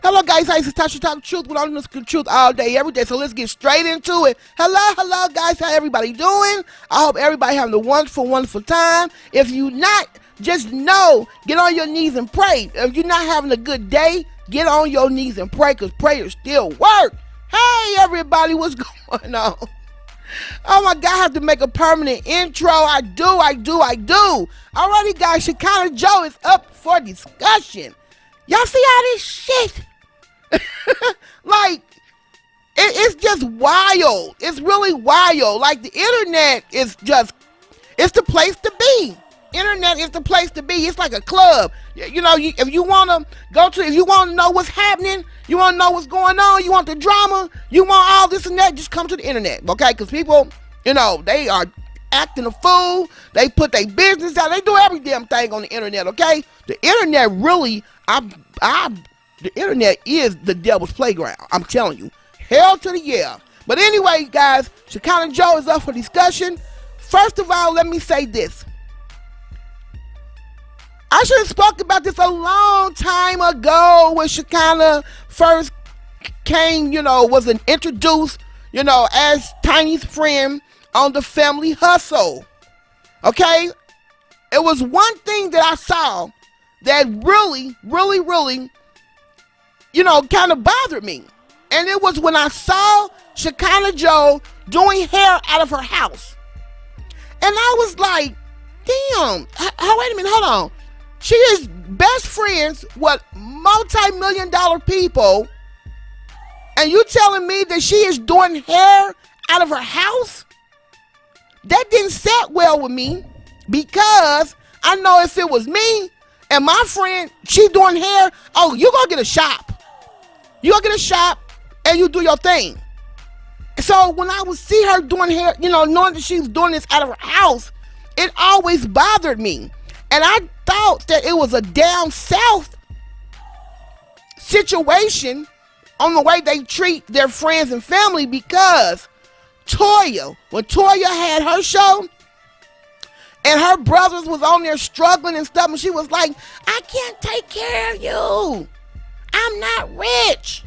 Hello guys, this is Tasha Talk Truth with all the truth all day, every day. So let's get straight into it. Hello guys, how everybody doing? I hope everybody having a wonderful time. If you not, just know, get on your knees and pray. If you're not having a good day, get on your knees and pray, because prayer still work. Hey everybody, what's going on? Oh my God, I have to make a permanent intro. I do. Alrighty guys, Shekinah Joe is up for discussion. Y'all see all this shit? Like, it's just wild. It's really wild. Like, the internet is just, it's the place to be. Internet is the place to be. It's like a club. You know, if you want to go to, if you want to know what's happening, you want to know what's going on, you want the drama, you want all this and that, just come to the internet, okay? Because people, you know, they are acting a fool. They put their business out. They do every damn thing on the internet, okay? The internet really, the internet is the devil's playground. I'm telling you. Hell to the yeah. But anyway, guys, Shekinah Joe is up for discussion. First of all, let me say this. I should have spoken about this a long time ago when Shekinah first came, you know, was introduced, you know, as Tiny's friend on the Family Hustle. Okay? It was one thing that I saw that really, you know, kind of bothered me. And it was when I saw Shekinah Joe doing hair out of her house. And I was like, damn, wait a minute, hold on. She is best friends with multi-million-dollar people, and you telling me that she is doing hair out of her house? That didn't sit well with me, because I know if it was me and my friend, she doing hair, oh, you gonna get a shop. You gonna get a shop and you do your thing. So when I would see her doing hair, you know, knowing that she was doing this out of her house, it always bothered me. And I thought that it was a down south situation on the way they treat their friends and family, because Toya, when Toya had her show and her brothers was on there struggling and stuff, and she was like, I can't take care of you. I'm not rich.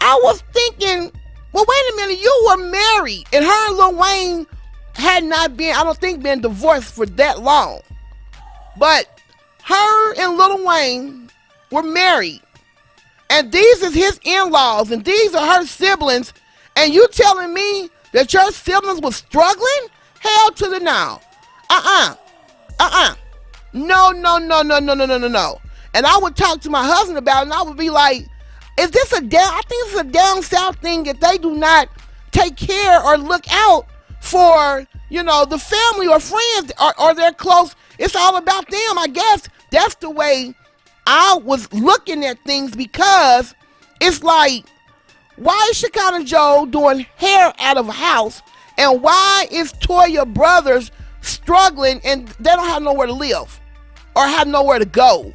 I was thinking, well, wait a minute, you were married, and her and Lil Wayne had not been, I don't think, been divorced for that long. But her and Lil Wayne were married, and these is his in-laws, and these are her siblings, and you telling me that your siblings was struggling? Hell to the no. No. And I would talk to my husband about it, and I would be like, is this I think it's a down south thing that they do not take care or look out for, you know, the family or friends or their close. It's all about them. I guess that's the way I was looking at things, because it's like, why is Shekinah Joe doing hair out of a house, and why is Toya brothers struggling and they don't have nowhere to live or have nowhere to go?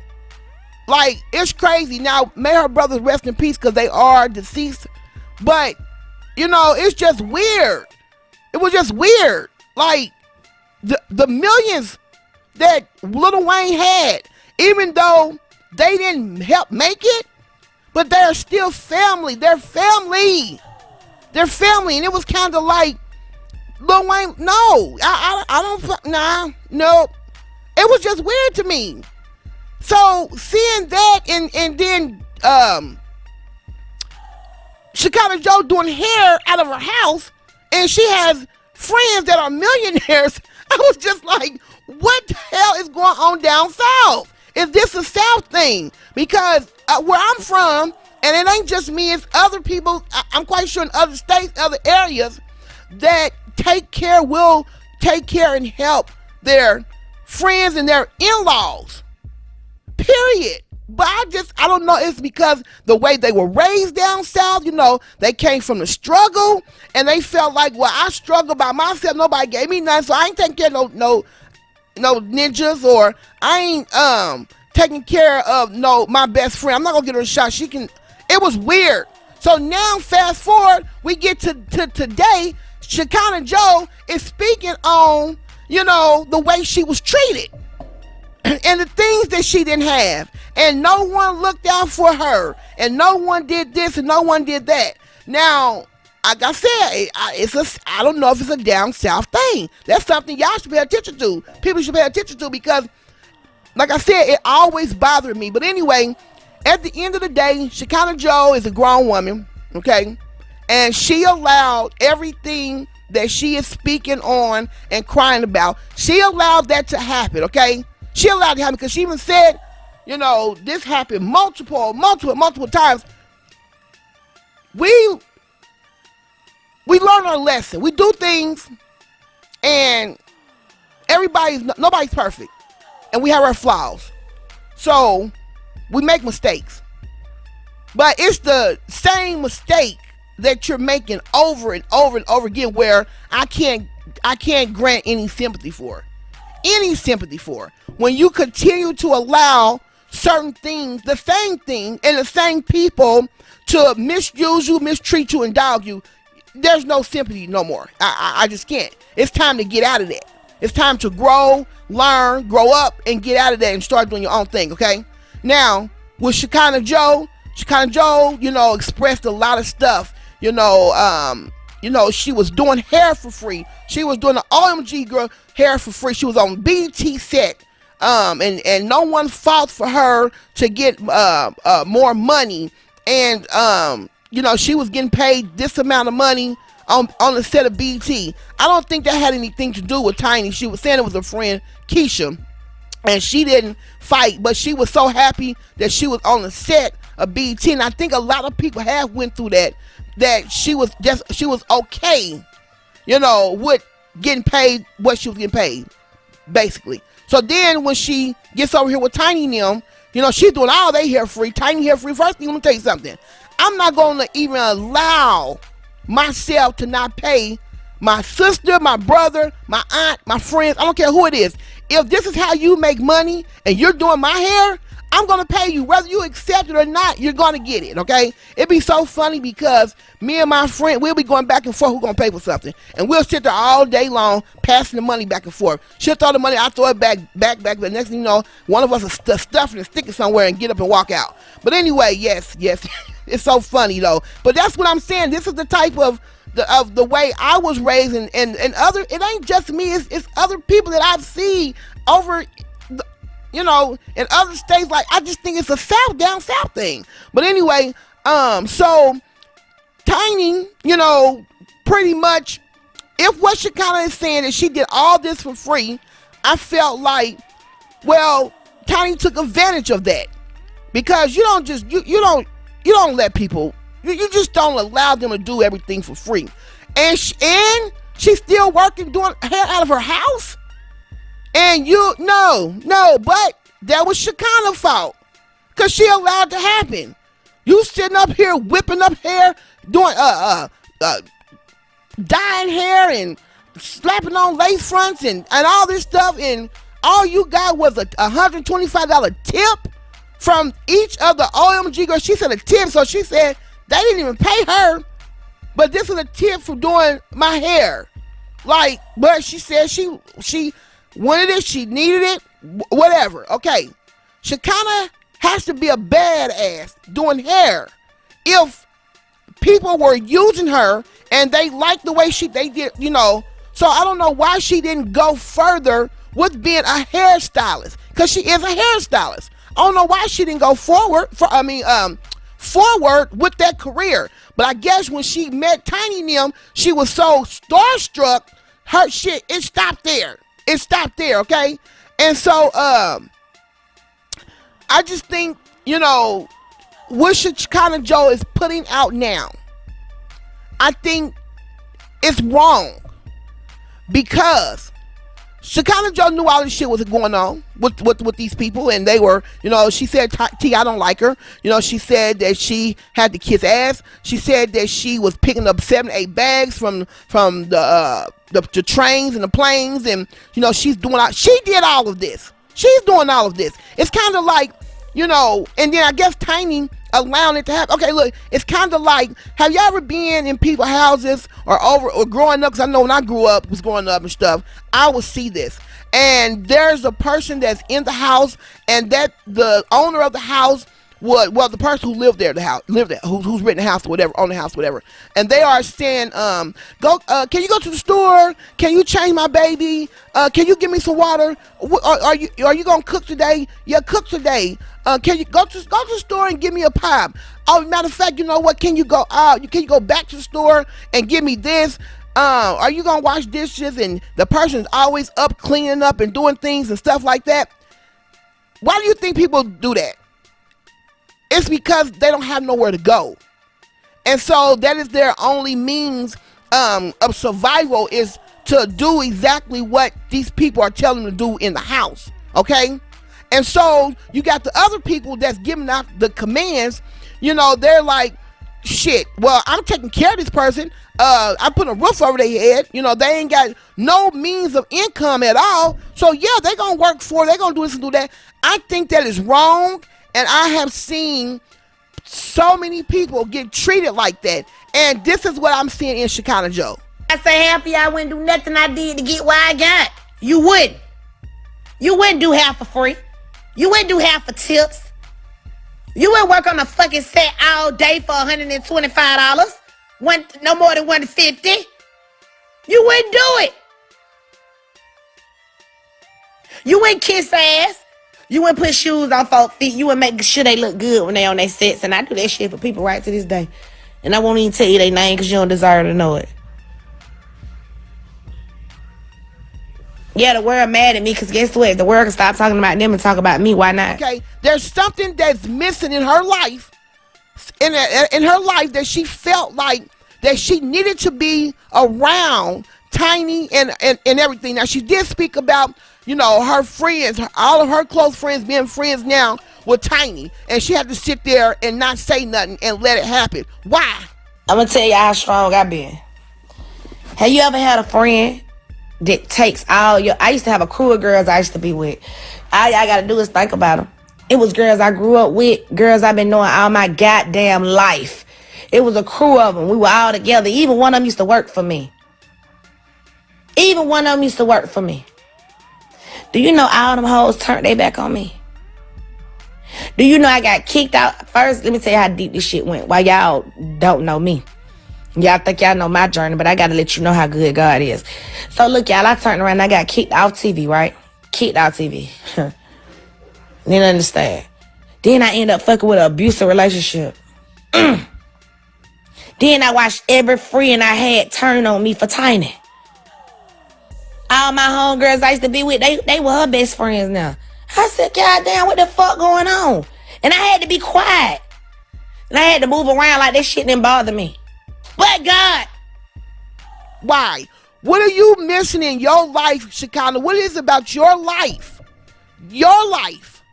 Like, it's crazy. Now, may her brothers rest in peace, because they are deceased. But, you know, it's just weird. It was just weird. Like, the millions that Lil Wayne had, even though they didn't help make it, but they're still family. They're family. And it was kind of like, Lil Wayne, no, I don't, no. It was just weird to me. So seeing that, and then Shekinah Joe doing hair out of her house, and she has friends that are millionaires, I was just like, what the hell is going on down south? Is this a south thing? Because where I'm from, and it ain't just me, it's other people, I'm quite sure in other states, other areas, that will take care and help their friends and their in-laws. Period. But I don't know, it's because the way they were raised down south, you know, they came from the struggle, and they felt like, well, I struggle by myself, nobody gave me nothing, so I ain't taking care of no ninjas, or I ain't taking care of my best friend. I'm not gonna get her a shot. It was weird. So now, fast forward, we get to today. Shekinah Joe is speaking on, you know, the way she was treated. and the things that she didn't have, and no one looked out for her, and no one did this and no one did that. Now, like I said, I don't know if it's a down south thing. That's something y'all should pay attention to. People should pay attention to, because like I said, it always bothered me. But anyway, at the end of the day, Shekinah Joe is a grown woman, okay? And she allowed everything that she is speaking on and crying about, she allowed that to happen, okay? She allowed it to happen, because she even said, you know, this happened multiple times. We learn our lesson. We do things, and nobody's perfect, and we have our flaws. So we make mistakes, but it's the same mistake that you're making over and over and over again, where I can't grant any sympathy for. When you continue to allow certain things, the same thing, and the same people to misuse you, mistreat you, and dog you, there's no sympathy no more. I just can't. It's time to get out of that. It's time to grow, learn, grow up, and get out of that and start doing your own thing, okay? Now, with Shekinah Joe, you know, expressed a lot of stuff. You know, she was doing hair for free. She was doing the OMG girl hair for free. She was on BT set. And no one fought for her to get more money. And you know, she was getting paid this amount of money on the set of BT. I don't think that had anything to do with Tiny. She was saying it was her friend Keisha, and she didn't fight, but she was so happy that she was on the set of BT. And I think a lot of people have went through that she was okay, you know, with getting paid what she was getting paid, basically. So then when she gets over here with Tiny and them, you know, she's doing all they hair free, Tiny hair free. First thing, let me tell you something. I'm not going to even allow myself to not pay my sister, my brother, my aunt, my friends. I don't care who it is. If this is how you make money and you're doing my hair, I'm going to pay you. Whether you accept it or not, you're going to get it, okay? It'd be so funny, because me and my friend, we'll be going back and forth who's going to pay for something. And we'll sit there all day long passing the money back and forth. She'll throw the money, I'll throw it back. But next thing you know, one of us will stuff it and stick it somewhere and get up and walk out. But anyway, yes. It's so funny, though. But that's what I'm saying. This is the type of the way I was raised, and other, it ain't just me, it's other people that I've seen over, you know, in other states. Like, I just think it's a down south thing. But anyway, so Tiny, you know, pretty much, if what Shekinah is saying is she did all this for free, I felt like, well, Tiny took advantage of that, because you don't just you don't let people, you just don't allow them to do everything for free. And she's still working, doing hair out of her house. And but that was Shekinah's fault, because she allowed it to happen. You sitting up here whipping up hair, doing dyeing hair and slapping on lace fronts and all this stuff, and all you got was a $125 tip from each of the OMG girls. She said a tip, so she said they didn't even pay her, but this is a tip for doing my hair. Like, but she said she wanted it, she needed it, whatever. Okay, Shekinah has to be a badass doing hair. If people were using her and they liked the way they did, you know. So I don't know why she didn't go further with being a hairstylist, because she is a hairstylist. I don't know why she didn't go forward with that career. But I guess when she met Tiny and them, she was so starstruck, her shit, it stopped there, okay? And so I just think, you know, what Shekinah Joe is putting out now, I think it's wrong, because Shekinah Joe knew all this shit was going on with these people, and they were, you know, she said, T, I don't like her. You know, she said that she had to kiss ass. She said that she was picking up 7-8 bags from the trains and the planes, and, you know, she did all of this. She's doing all of this. It's kind of like, you know, and then I guess Tiny allowing it to happen. Okay, look, it's kind of like, have y'all ever been in people's houses or growing up? Because I know when I was growing up and stuff, I would see this. And there's a person that's in the house, and that the owner of the house the person who lived there, who's renting the house or whatever, own the house, whatever, and they are saying, can you go to the store? Can you change my baby? Can you give me some water? Are you gonna cook today? Yeah, cook today. Can you go to the store and give me a pop? Oh, matter of fact, you know what? Can you go out? Can you go back to the store and give me this? Are you gonna wash dishes? And the person's always up cleaning up and doing things and stuff like that. Why do you think people do that? It's because they don't have nowhere to go. And so that is their only means of survival, is to do exactly what these people are telling them to do in the house. Okay? And so you got the other people that's giving out the commands. You know, they're like, shit, well, I'm taking care of this person. I'm putting a roof over their head. You know, they ain't got no means of income at all. So yeah, they're going to work they're going to do this and do that. I think that is wrong. And I have seen so many people get treated like that. And this is what I'm seeing in Shekinah Joe. I say half of y'all wouldn't do nothing I did to get what I got. You wouldn't. You wouldn't do half for free. You wouldn't do half for tips. You wouldn't work on a fucking set all day for $125. No more than $150. You wouldn't do it. You wouldn't kiss ass. You wouldn't put shoes on folks' feet. You wouldn't make sure they look good when they on their sets. And I do that shit for people right to this day. And I won't even tell you their name because you don't deserve to know it. Yeah, the world mad at me because guess what? If the world can stop talking about them and talk about me, why not? Okay, there's something that's missing in her life. In her life that she felt like that she needed to be around Tiny and everything. Now, she did speak about, you know, her friends, all of her close friends being friends now with Tiny. And she had to sit there and not say nothing and let it happen. Why? I'm going to tell you how strong I've been. Have you ever had a friend that takes all your... I used to have a crew of girls I used to be with. All y'all got to do is think about them. It was girls I grew up with, girls I've been knowing all my goddamn life. It was a crew of them. We were all together. Even one of them used to work for me. Do you know all them hoes turned their back on me? Do you know I got kicked out? First, let me tell you how deep this shit went. Why y'all don't know me. Y'all think y'all know my journey, but I got to let you know how good God is. So look, y'all, I turned around and I got kicked off TV, right? Kicked off TV. Didn't understand. Then I end up fucking with an abusive relationship. Then I watched every friend I had turn on me for Tiny. All my homegirls I used to be with, they were her best friends now. I said, God damn, what the fuck going on? And I had to be quiet. And I had to move around like that shit didn't bother me. But God. Why? What are you missing in your life, Shekinah? What is it about your life? Your life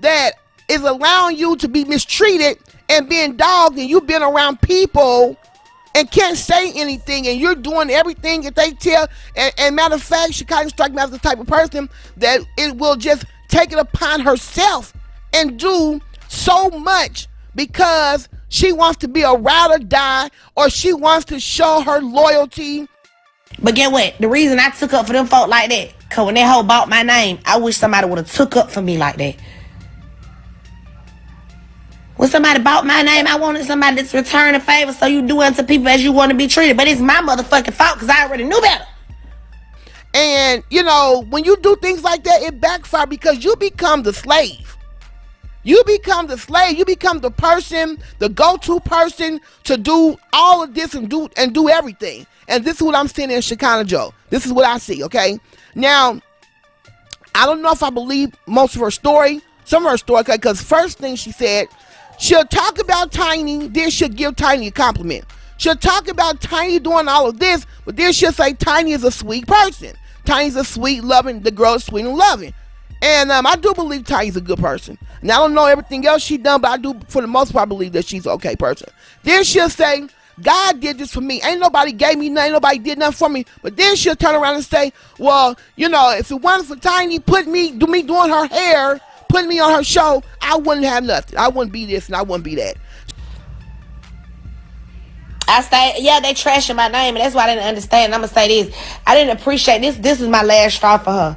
that is allowing you to be mistreated and being dogged, and you've been around people and can't say anything, and you're doing everything that they tell. And matter of fact, Shekinah strikes me as the type of person that it will just take it upon herself and do so much because she wants to be a ride or die, or she wants to show her loyalty. But get what? The reason I took up for them folk like that, because when that hoe bought my name, I wish somebody would have took up for me like that. When somebody bought my name, I wanted somebody that's return a favor, so you do unto people as you want to be treated. But it's my motherfucking fault because I already knew better. And, you know, when you do things like that, it backfires because you become the slave. You become the slave. You become the person, the go-to person to do all of this and do everything. And this is what I'm seeing in Shekinah Joe. This is what I see, okay? Now, I don't know if I believe most of her story, some of her story, because first thing she said, she'll talk about Tiny, then she'll give Tiny a compliment. She'll talk about Tiny doing all of this, but then she'll say Tiny is a sweet person. Tiny's a sweet, loving, the girl is sweet and loving. And I do believe Tiny's a good person. Now, I don't know everything else she done, but I do, for the most part, believe that she's an okay person. Then she'll say, God did this for me. Ain't nobody gave me nothing. Nobody did nothing for me. But then she'll turn around and say, well, you know, if it wasn't for Tiny, doing her hair, putting me on her show, I wouldn't have nothing. I wouldn't be this and I wouldn't be that. Yeah, they trashing my name, and that's why I didn't understand. I'm gonna say this. I didn't appreciate this. This is my last straw for her.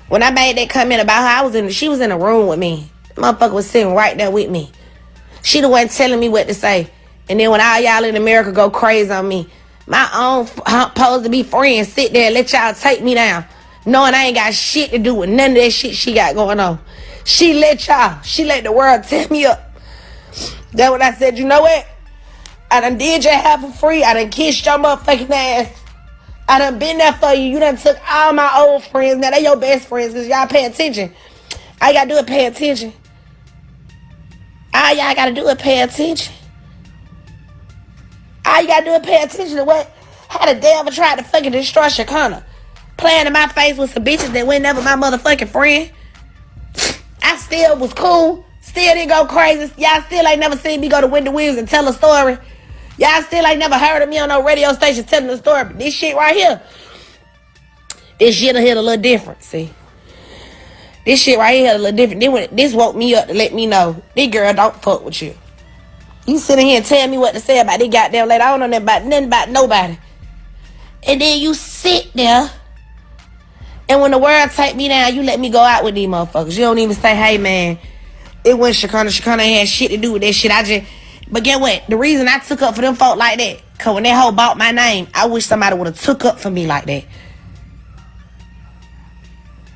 When I made that comment about her, she was in a room with me. The motherfucker was sitting right there with me. She the one telling me what to say. And then when all y'all in America go crazy on me, my own supposed to be friends sit there and let y'all take me down, knowing I ain't got shit to do with none of that shit she got going on. She let the world tear me up. That's when I said, you know what? I done did your half for free. I done kissed your motherfucking ass. I done been there for you. You done took all my old friends. Now they your best friends because y'all pay attention. All you gotta do is pay attention. All y'all gotta do is pay attention. All you gotta do is pay attention to what? How the devil tried to fucking destroy Shekinah. Playing in my face with some bitches that went never my motherfucking friend. I still was cool. Still didn't go crazy. Y'all still ain't never seen me go to Windy Williams and tell a story. Y'all still ain't never heard of me on no radio station telling a story. But this shit right here, this shit hit a little different, see. This shit right here hit a little different. Then when this woke me up to let me know, this girl don't fuck with you. You sitting here and tell me what to say about this goddamn lady. I don't know nothing about nobody. And then you sit there, and when the world take me down, you let me go out with these motherfuckers. You don't even say, hey man, it wasn't Shekinah. Shekinah ain't had shit to do with that shit. But get what? The reason I took up for them folk like that, cause when that hoe bought my name, I wish somebody would have took up for me like that.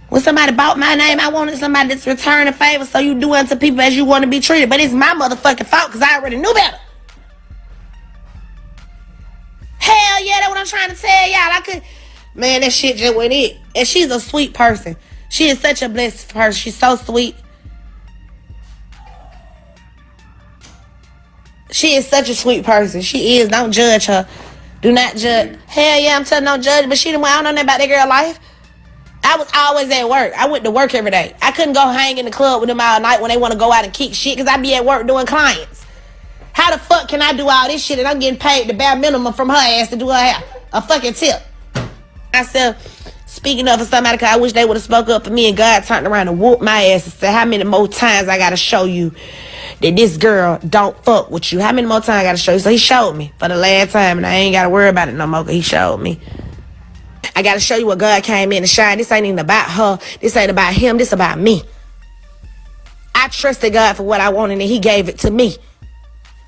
When somebody bought my name, I wanted somebody that's return a favor, so you do unto people as you want to be treated. But it's my motherfucking fault because I already knew better. Hell yeah, that's what I'm trying to tell y'all. Man, that shit just went in. And she's a sweet person. She is such a blessed person. She's so sweet. She is such a sweet person. She is. Don't judge her. Do not judge. Hell yeah, I'm telling don't judge. But she didn't. I don't know nothing about that girl life. I was always at work. I went to work every day. I couldn't go hang in the club with them all night when they want to go out and kick shit because I be at work doing clients. How the fuck can I do all this shit and I'm getting paid the bare minimum from her ass to do her hair? A fucking tip. I said, speaking of for somebody, because I wish they would have spoke up for me, and God turned around and whooped my ass and said, how many more times I got to show you that this girl don't fuck with you? How many more times I got to show you? So he showed me for the last time, and I ain't got to worry about it no more because he showed me. I got to show you what God came in to shine. This ain't even about her. This ain't about him. This about me. I trusted God for what I wanted, and he gave it to me.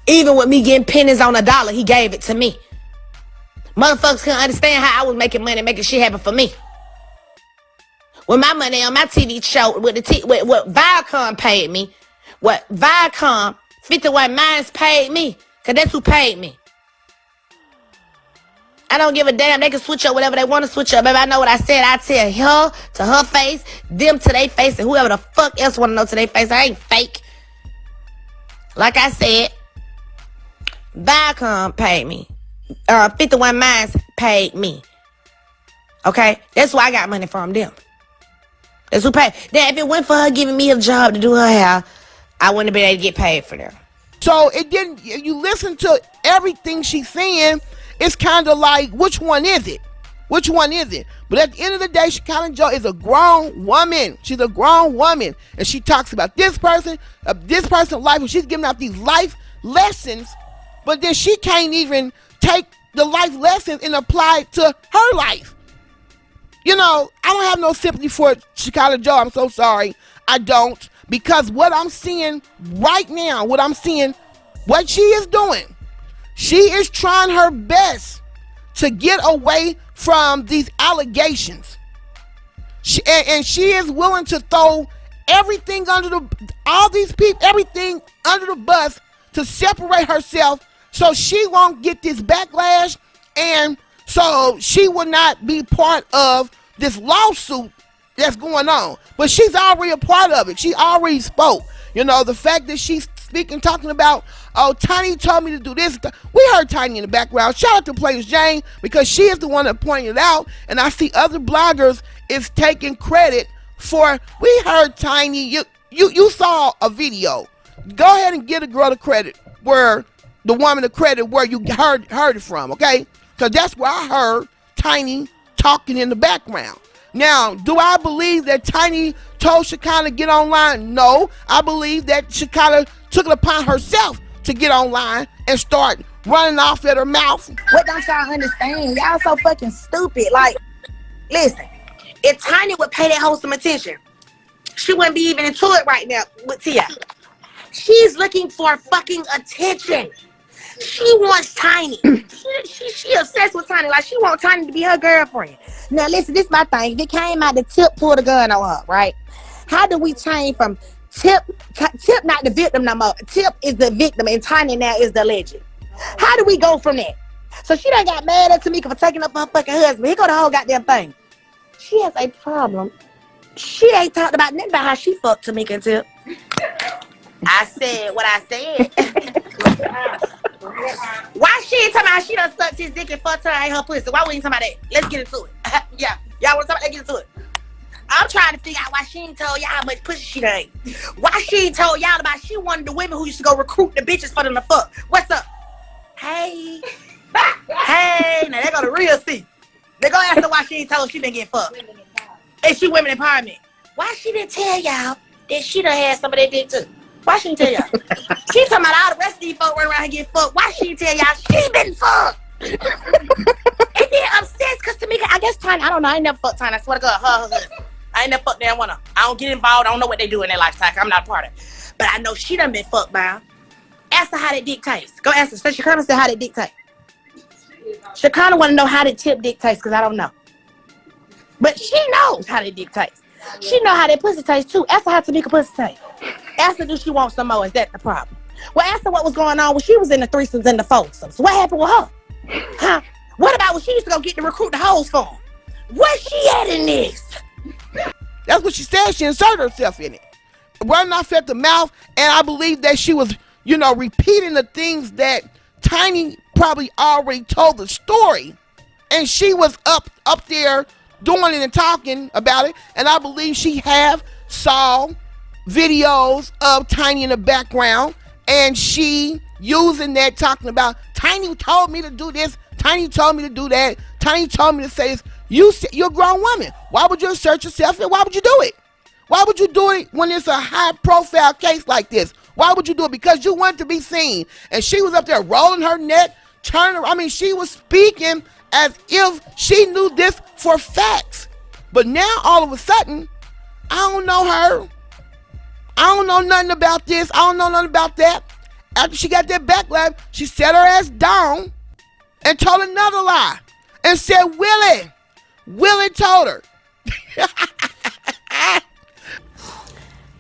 Even with me getting pennies on $1, he gave it to me. Motherfuckers couldn't understand how I was making money, making shit happen for me. When my money on my TV show, what Viacom paid me, what Viacom, 51 Minds paid me, because that's who paid me. I don't give a damn. They can switch up whatever they want to switch up. Baby, I know what I said. I tell her to her face, them to their face, and whoever the fuck else want to know to their face. I ain't fake. Like I said, Viacom paid me. 51 Minds paid me. Okay? That's why I got money from them. That's who paid. Now, if it went for her giving me a job to do her hair, I wouldn't have been able to get paid for them. So it didn't, you listen to everything she's saying, it's kind of like, which one is it? Which one is it? But at the end of the day, Shekinah Joe is a grown woman. She's a grown woman. And she talks about this person's life, and she's giving out these life lessons, but then she can't even take the life lessons and apply it to her life. You know, I don't have no sympathy for Shekinah Joe. I'm so sorry. I don't. Because what I'm seeing right now, what she is doing, she is trying her best to get away from these allegations. And she is willing to throw everything all these people, everything under the bus to separate herself so she won't get this backlash, and so she will not be part of this lawsuit that's going on. But she's already a part of it. She already spoke. You know, the fact that she's speaking, talking about, oh, Tiny told me to do this. We heard Tiny in the background. Shout out to Players Jane, because she is the one that pointed it out, and I see other bloggers is taking credit for, we heard Tiny, you saw a video. Go ahead and give a girl the credit where the woman the credit where you heard it from, okay? Because that's where I heard Tiny talking in the background. Now, do I believe that Tiny told Shekinah to get online? No. I believe that Shekinah took it upon herself to get online and start running off at her mouth. What don't y'all understand? Y'all so fucking stupid. Like, listen, if Tiny would pay that hoe some attention, she wouldn't be even into it right now with Tia. She's looking for fucking attention. She wants Tiny. She obsessed with Tiny. Like, she wants Tiny to be her girlfriend. Now, listen, this is my thing. If it came out, the Tip pulled a gun on her, right? How do we change from Tip not the victim no more? Tip is the victim, and Tiny now is the legend. How do we go from that? So she done got mad at Tamika for taking up her fucking husband. Here go the whole goddamn thing. She has a problem. She ain't talked about nothing about how she fucked Tamika and Tip. I said what I said. Why she ain't talking about how she done sucked his dick and fucked her and her pussy? Why we ain't talking about that? Let's get into it. Yeah, y'all want to talk about that? Get into it. I'm trying to figure out why she ain't told y'all how much pussy she done ate. Why she ain't told y'all about she one of the women who used to go recruit the bitches for them to fuck. What's up? Hey. Hey. Now they go to real C. They go ask her why she ain't told she been getting fucked. And she women empowerment. Why she didn't tell y'all that she done had some of that dick too? Why she didn't tell y'all? She talking about all the rest of these folk running around here getting fucked. Why she didn't tell y'all she been fucked? And then obsessed because Tamika, I guess Tiny, I don't know, I ain't never fucked Tiny. I swear to God, her husband. I ain't never fucked that one of them. I don't get involved. I don't know what they do in their lifestyle. I'm not a part of it. But I know she done been fucked by her. Ask her how that dick tastes. Go ask her. So Shekinah said how that dick tastes. Shekinah want to know how that Tip dick tastes because I don't know. But she knows how that dick tastes. She know how that pussy tastes too. Ask her how Tamika pussy tastes. Ask her, do she want some more? Is that the problem? Well, ask her what was going on when she was in the threesomes and the foursomes. What happened with her? Huh? What about when she used to go get to recruit the hoes for him? Where's she at in this? That's what she said. She inserted herself in it. Running off at the mouth, and I believe that she was, repeating the things that Tiny probably already told the story. And she was up there doing it and talking about it. And I believe she saw videos of Tiny in the background. And she using that, talking about, Tiny told me to do this. Tiny told me to do that. Tiny told me to say this. You're a grown woman. Why would you insert yourself in? Why would you do it? Why would you do it when it's a high-profile case like this? Why would you do it? Because you wanted to be seen. And she was up there rolling her neck, she was speaking as if she knew this for facts. But now, all of a sudden, I don't know her. I don't know nothing about this. I don't know nothing about that. After she got that backlash, she set her ass down and told another lie and said, Willie told her.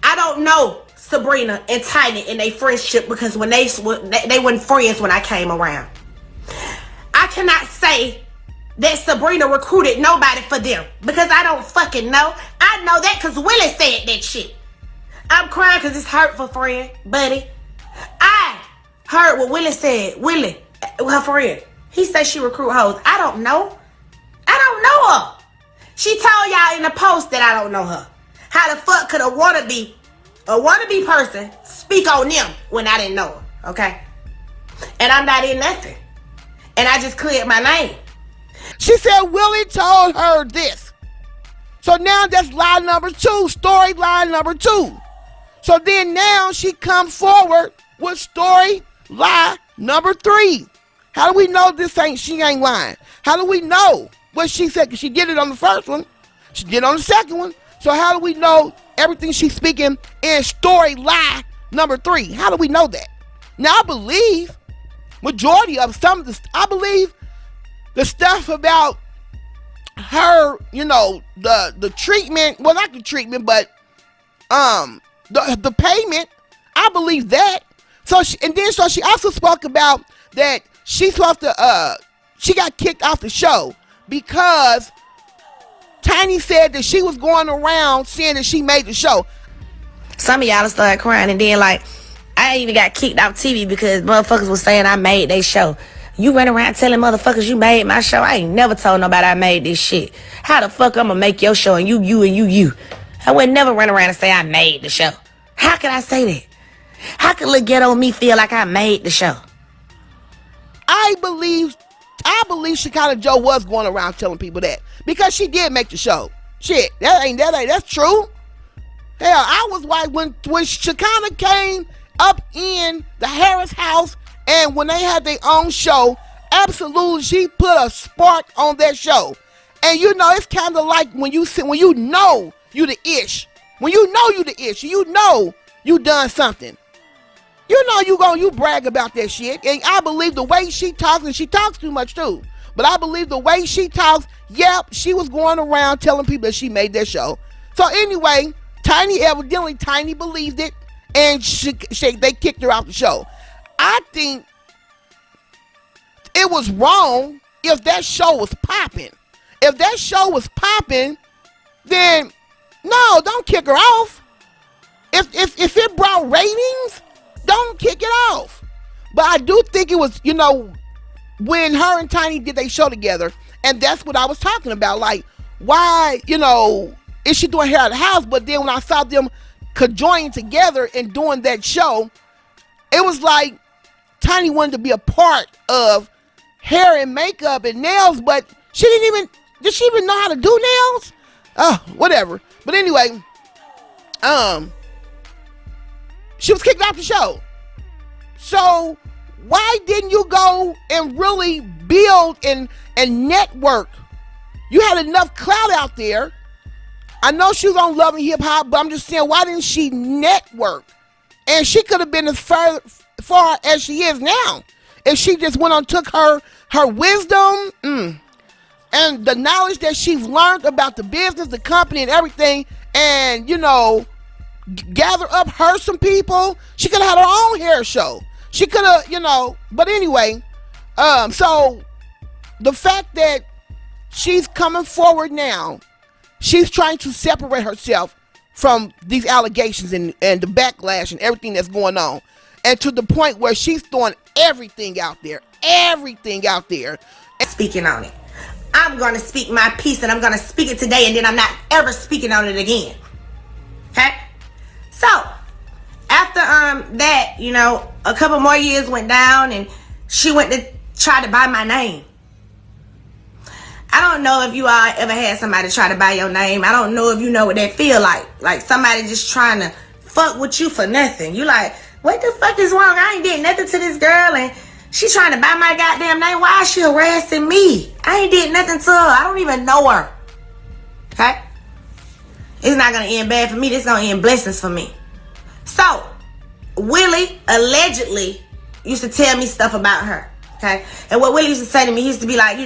I don't know Sabrina and Tiny in their friendship because when they weren't friends when I came around. I cannot say that Sabrina recruited nobody for them because I don't fucking know. I know that because Willie said that shit. I'm crying because it's hurtful, friend, buddy. I heard what Willie said. Willie, her friend, he said she recruit hoes. I don't know. I don't know her. She told y'all in the post that I don't know her. How the fuck could a wannabe person speak on them when I didn't know her, okay? And I'm not in nothing. And I just cleared my name. She said Willie told her this. So now that's lie number 2, storyline number 2. So then now she comes forward with story lie number 3. How do we know she ain't lying? How do we know what she said? Because she did it on the first one. She did it on the second one. So how do we know everything she's speaking in story lie number 3? How do we know that? Now I believe majority of I believe the stuff about her, the treatment, well, not the treatment, but the payment, I believe that. So she also spoke about that she's supposed to she got kicked off the show because Tiny said that she was going around saying that she made the show. Some of y'all started crying, and then I even got kicked off TV because motherfuckers was saying I made they show. You run around telling motherfuckers you made my show. I ain't never told nobody I made this shit. How the fuck I'm gonna make your show and you? I would never run around and say I made the show. How could I say that? How could Lil Ghetto me feel like I made the show? I believe Shekinah Joe was going around telling people that because she did make the show. Shit, that's true. Hell, I was like when Shekinah came up in the Harris house, and when they had their own show, absolutely, she put a spark on that show. And you know, it's kind of like when you know you the ish. When you know you the ish, you know you done something. You know you brag about that shit. And I believe the way she talks, and she talks too much too, but I believe the way she talks, yep, she was going around telling people that she made that show. So anyway, Tiny believed it, and they kicked her out the show. I think it was wrong if that show was popping. If that show was popping, then no, don't kick her off. If it brought ratings, don't kick it off. But I do think it was, when her and Tiny did their show together, and that's what I was talking about. Like, why, is she doing hair out of the house? But then when I saw them conjoining together and doing that show, it was like Tiny wanted to be a part of hair and makeup and nails, but did she even know how to do nails? Oh, whatever. But anyway, she was kicked off the show. So why didn't you go and really build and network? You had enough clout out there. I know she was on Love and Hip Hop, but I'm just saying, why didn't she network? And she could have been as far as she is now if she just went on, took her wisdom and the knowledge that she's learned about the business, the company, and everything, and gather up some people. She could have had her own hair show. She could have, but anyway, so the fact that she's coming forward now, she's trying to separate herself from these allegations and the backlash and everything that's going on, and to the point where she's throwing everything out there. Speaking on it. I'm going to speak my piece, and I'm going to speak it today, and then I'm not ever speaking on it again. Okay? So, after that, a couple more years went down, and she went to try to buy my name. I don't know if you all ever had somebody try to buy your name. I don't know if you know what that feel like. Like somebody just trying to fuck with you for nothing. You like, what the fuck is wrong? I ain't did nothing to this girl, and she trying to buy my goddamn name. Why is she harassing me? I ain't did nothing to her. I don't even know her. Okay? It's not going to end bad for me. This is going to end blessings for me. So, Willie allegedly used to tell me stuff about her. Okay? And what Willie used to say to me, he used to be like,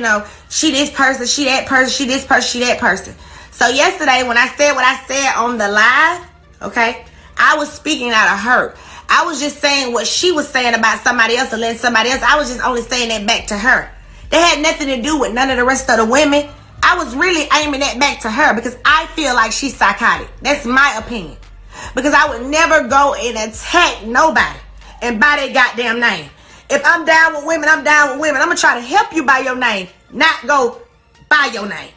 she this person, she that person, she this person, she that person. So yesterday when I said what I said on the live, okay, I was speaking out of her. I was just saying what she was saying about somebody else or letting somebody else. I was just only saying that back to her. That had nothing to do with none of the rest of the women. I was really aiming that back to her because I feel like she's psychotic. That's my opinion. Because I would never go and attack nobody and buy their goddamn name. If I'm down with women, I'm down with women. I'm going to try to help you buy your name, not go buy your name.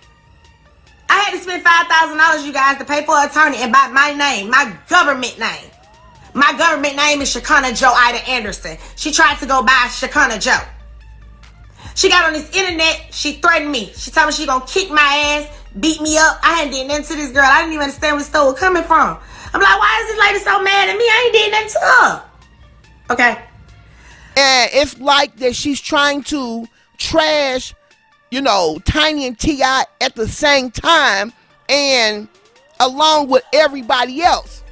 I had to spend $5,000, you guys, to pay for an attorney and buy my name, my government name. My government name is Shekinah Joe Ida Anderson. She tried to go buy Shekinah Joe. She got on this internet. She threatened me. She told me she gonna kick my ass, beat me up. I hadn't did nothing to this girl. I didn't even understand where the store was coming from. I'm like, why is this lady so mad at me? I ain't did nothing to her. Okay. And it's like that she's trying to trash, Tiny and T.I. at the same time and along with everybody else.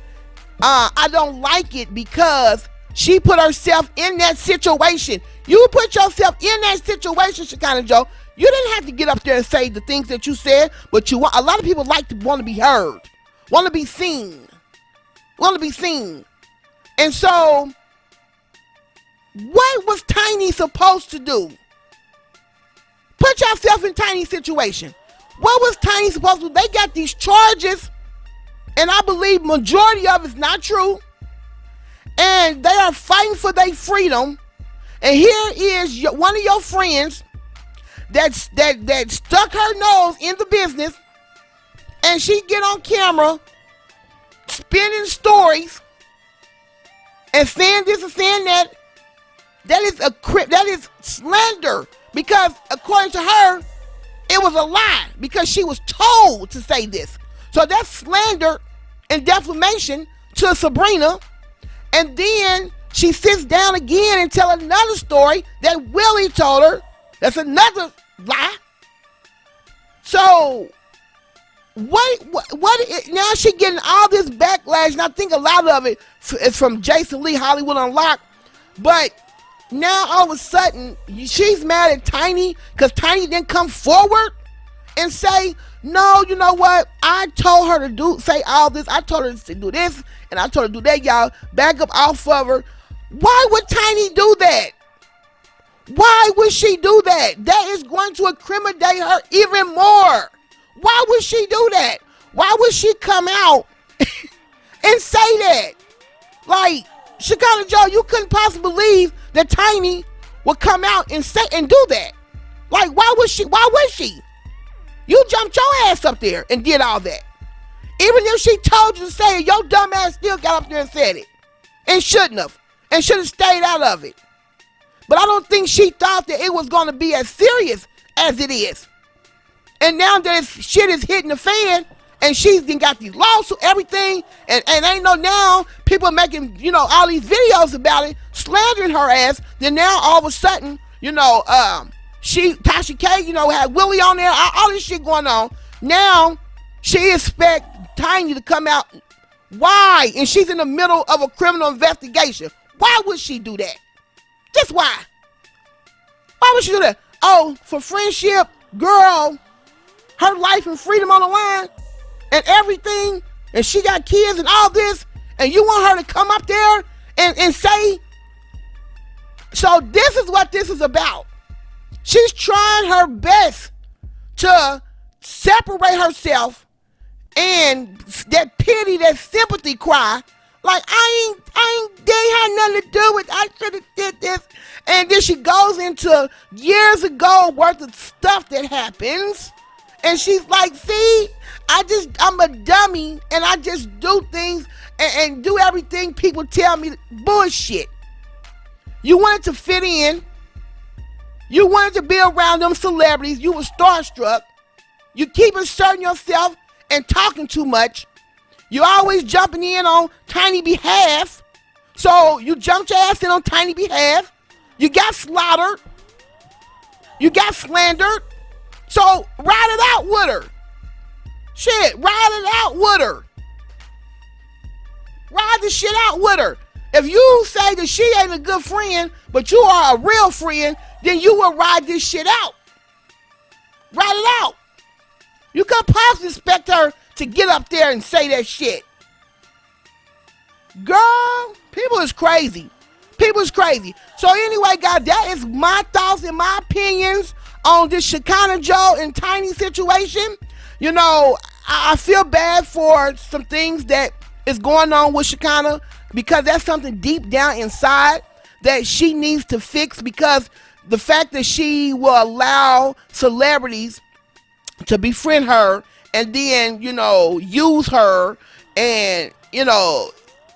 I don't like it because she put herself in that situation. You put yourself in that situation, Shekinah Joe. You didn't have to get up there and say the things that you said, but a lot of people want to be heard, want to be seen. And so, what was Tiny supposed to do? Put yourself in Tiny's situation. What was Tiny supposed to do? They got these charges, and I believe majority of it's not true. And they are fighting for their freedom. And here is one of your friends that stuck her nose in the business, and she get on camera spinning stories and saying this and saying that. That is slander, because according to her, It was a lie because she was told to say this. So that's slander and defamation to Sabrina. And then she sits down again and tell another story that Willie told her. That's another lie. So what now she getting all this backlash, and I think a lot of it is from Jason Lee, Hollywood Unlocked. But now all of a sudden she's mad at Tiny because Tiny didn't come forward and say, no, you know what, I told her to say all this, I told her to do this, and I told her to do that. Y'all back up off of her. Why would Tiny do that? Why would she do that? That is going to incriminate her even more. Why would she do that? Why would she come out and say that? Like, Shekinah Joe, you couldn't possibly believe that Tiny would come out and say and do that. Like, why would she? You jumped your ass up there and did all that. Even if she told you to say it, your dumb ass still got up there and said it. And shouldn't have. And should have stayed out of it. But I don't think she thought that it was going to be as serious as it is. And now that shit is hitting the fan, and she's got these lawsuits, everything, and ain't no now people making, all these videos about it, slandering her ass. Then now all of a sudden, Tasha K, had Willie on there, all this shit going on. Now she expect Tiny to come out. Why? And she's in the middle of a criminal investigation. Why would she do that? Just why? Why would she do that? Oh, for friendship, girl, her life and freedom on the line and everything, and she got kids and all this, and you want her to come up there and say. So this is what this is about. She's trying her best to separate herself and that pity, that sympathy cry. Like, they had nothing to do with, I should have did this. And then she goes into years ago worth of stuff that happens. And she's like, see, I'm a dummy and I just do things and do everything people tell me. Bullshit. You wanted to fit in. You wanted to be around them celebrities. You were starstruck. You keep inserting yourself and talking too much. You always jumping in on Tiny behalf. So you jumped your ass in on Tiny behalf. You got slaughtered. You got slandered. So ride it out with her. Shit, ride it out with her. Ride the shit out with her. If you say that she ain't a good friend, but you are a real friend, then you will ride this shit out. Ride it out. You can't possibly expect her to get up there and say that shit. Girl, people is crazy. People is crazy. So anyway, guys, that is my thoughts and my opinions on this Shekinah Joe and Tiny situation. I feel bad for some things that is going on with Shekinah because that's something deep down inside that she needs to fix, because the fact that she will allow celebrities to befriend her and then, use her and,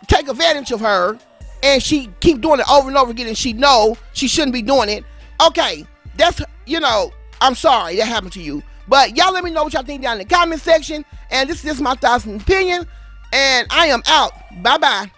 take advantage of her, and she keep doing it over and over again, and she know she shouldn't be doing it. Okay, that's, I'm sorry that happened to you. But y'all let me know what y'all think down in the comment section. And this is my thoughts and opinion. And I am out. Bye-bye.